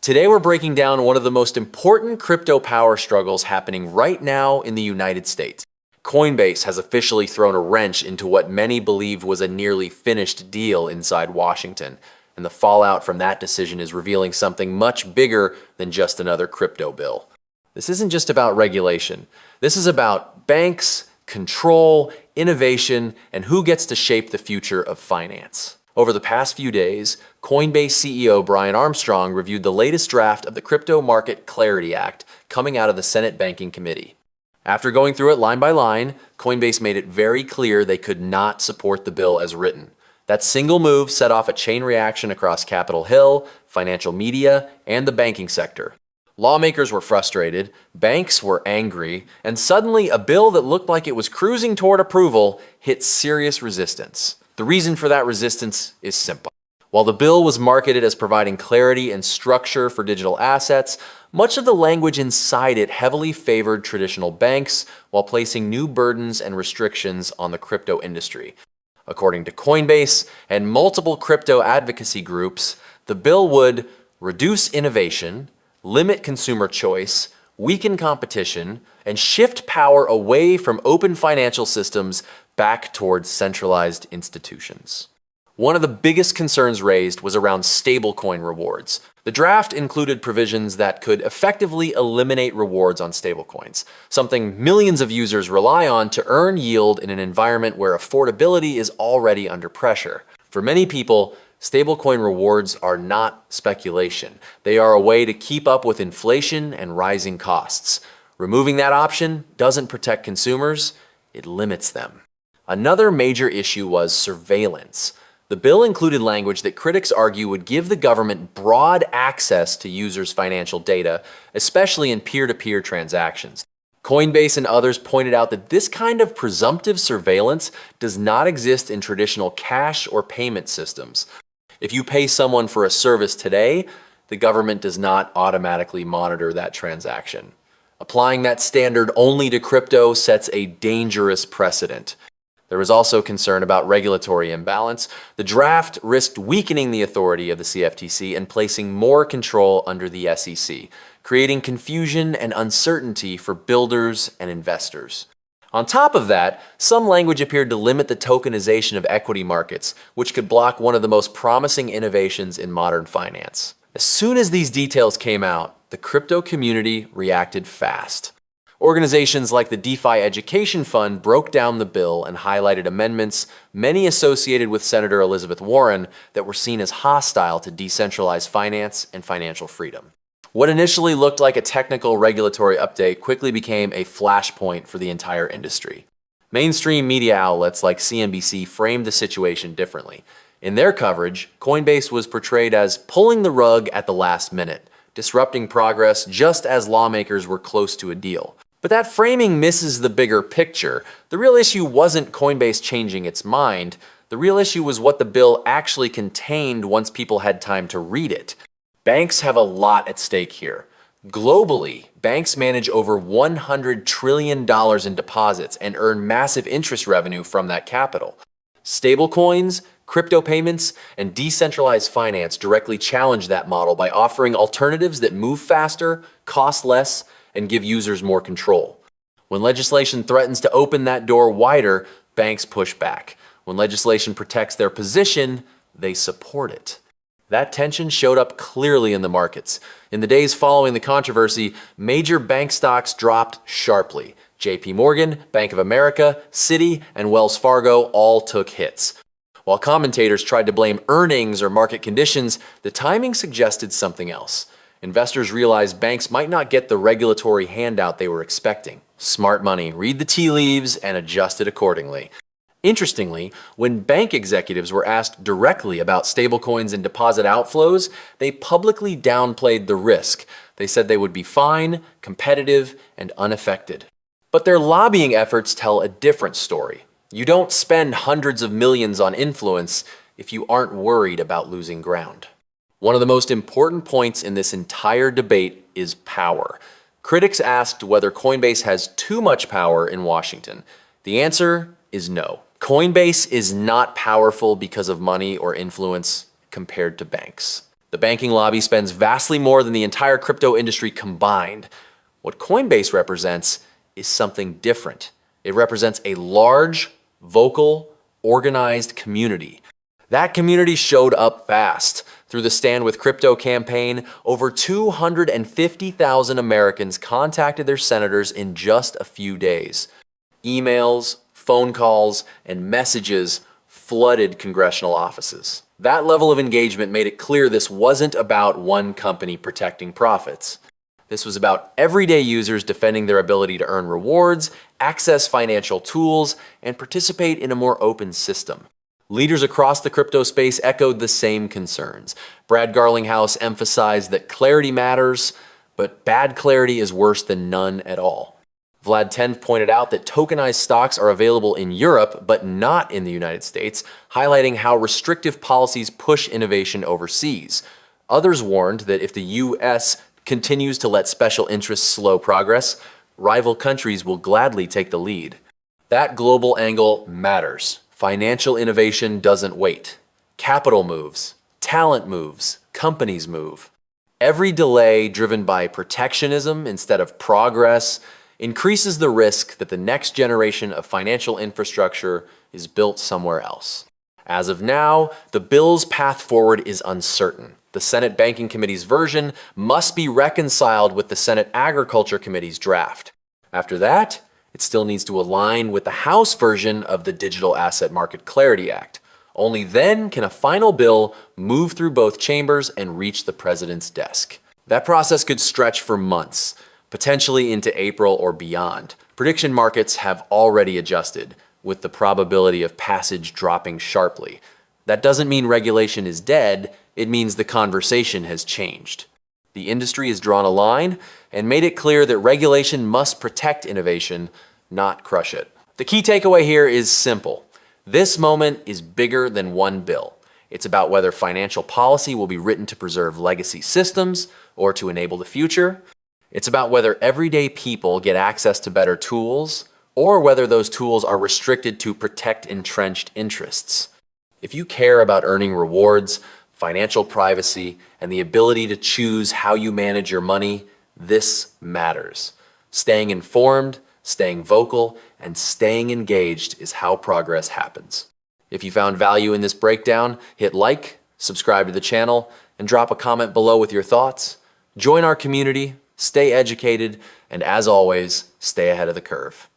Today we're breaking down one of the most important crypto power struggles happening right now in the United States. Coinbase has officially thrown a wrench into what many believed was a nearly finished deal inside Washington, and the fallout from that decision is revealing something much bigger than just another crypto bill. This isn't just about regulation. This is about banks, control, innovation, and who gets to shape the future of finance. Over the past few days, Coinbase CEO Brian Armstrong reviewed the latest draft of the Crypto Market Clarity Act coming out of the Senate Banking Committee. After going through it line by line, Coinbase made it very clear they could not support the bill as written. That single move set off a chain reaction across Capitol Hill, financial media, and the banking sector. Lawmakers were frustrated, banks were angry, and suddenly a bill that looked like it was cruising toward approval hit serious resistance. The reason for that resistance is simple. While the bill was marketed as providing clarity and structure for digital assets, much of the language inside it heavily favored traditional banks while placing new burdens and restrictions on the crypto industry. According to Coinbase and multiple crypto advocacy groups, the bill would reduce innovation, limit consumer choice, weaken competition, and shift power away from open financial systems back towards centralized institutions. One of the biggest concerns raised was around stablecoin rewards. The draft included provisions that could effectively eliminate rewards on stablecoins, something millions of users rely on to earn yield in an environment where affordability is already under pressure. For many people, stablecoin rewards are not speculation. They are a way to keep up with inflation and rising costs. Removing that option doesn't protect consumers, it limits them. Another major issue was surveillance. The bill included language that critics argue would give the government broad access to users' financial data, especially in peer-to-peer transactions. Coinbase and others pointed out that this kind of presumptive surveillance does not exist in traditional cash or payment systems. If you pay someone for a service today, the government does not automatically monitor that transaction. Applying that standard only to crypto sets a dangerous precedent. There was also concern about regulatory imbalance. The draft risked weakening the authority of the CFTC and placing more control under the SEC, creating confusion and uncertainty for builders and investors. On top of that, some language appeared to limit the tokenization of equity markets, which could block one of the most promising innovations in modern finance. As soon as these details came out, the crypto community reacted fast. Organizations like the DeFi Education Fund broke down the bill and highlighted amendments, many associated with Senator Elizabeth Warren, that were seen as hostile to decentralized finance and financial freedom. What initially looked like a technical regulatory update quickly became a flashpoint for the entire industry. Mainstream media outlets like CNBC framed the situation differently. In their coverage, Coinbase was portrayed as pulling the rug at the last minute, disrupting progress just as lawmakers were close to a deal. But that framing misses the bigger picture. The real issue wasn't Coinbase changing its mind. The real issue was what the bill actually contained once people had time to read it. Banks have a lot at stake here. Globally, banks manage over $100 trillion in deposits and earn massive interest revenue from that capital. Stablecoins, crypto payments, and decentralized finance directly challenge that model by offering alternatives that move faster, cost less, and give users more control. When legislation threatens to open that door wider, banks push back. When legislation protects their position, they support it. That tension showed up clearly in the markets. In the days following the controversy, major bank stocks dropped sharply. JP Morgan, Bank of America, Citi, and Wells Fargo all took hits. While commentators tried to blame earnings or market conditions, the timing suggested something else. Investors realized banks might not get the regulatory handout they were expecting. Smart money, read the tea leaves and adjust it accordingly. Interestingly, when bank executives were asked directly about stablecoins and deposit outflows, they publicly downplayed the risk. They said they would be fine, competitive, and unaffected. But their lobbying efforts tell a different story. You don't spend hundreds of millions on influence if you aren't worried about losing ground. One of the most important points in this entire debate is power. Critics asked whether Coinbase has too much power in Washington. The answer is no. Coinbase is not powerful because of money or influence compared to banks. The banking lobby spends vastly more than the entire crypto industry combined. What Coinbase represents is something different. It represents a large, vocal, organized community. That community showed up fast. Through the Stand with Crypto campaign, over 250,000 Americans contacted their senators in just a few days. Emails, phone calls, and messages flooded congressional offices. That level of engagement made it clear this wasn't about one company protecting profits. This was about everyday users defending their ability to earn rewards, access financial tools, and participate in a more open system. Leaders across the crypto space echoed the same concerns. Brad Garlinghouse emphasized that clarity matters, but bad clarity is worse than none at all. Vlad Tenf pointed out that tokenized stocks are available in Europe, but not in the United States, highlighting how restrictive policies push innovation overseas. Others warned that if the US continues to let special interests slow progress, rival countries will gladly take the lead. That global angle matters. Financial innovation doesn't wait. Capital moves, talent moves, companies move. Every delay driven by protectionism instead of progress increases the risk that the next generation of financial infrastructure is built somewhere else. As of now, the bill's path forward is uncertain. The Senate Banking Committee's version must be reconciled with the Senate Agriculture Committee's draft. After that, it still needs to align with the House version of the Digital Asset Market Clarity Act. Only then can a final bill move through both chambers and reach the president's desk. That process could stretch for months, potentially into April or beyond. Prediction markets have already adjusted, with the probability of passage dropping sharply. That doesn't mean regulation is dead, it means the conversation has changed. The industry has drawn a line and made it clear that regulation must protect innovation, not crush it. The key takeaway here is simple. This moment is bigger than one bill. It's about whether financial policy will be written to preserve legacy systems or to enable the future. It's about whether everyday people get access to better tools or whether those tools are restricted to protect entrenched interests. If you care about earning rewards, financial privacy, and the ability to choose how you manage your money, this matters. Staying informed, staying vocal, and staying engaged is how progress happens. If you found value in this breakdown, hit like, subscribe to the channel, and drop a comment below with your thoughts. Join our community, stay educated, and as always, stay ahead of the curve.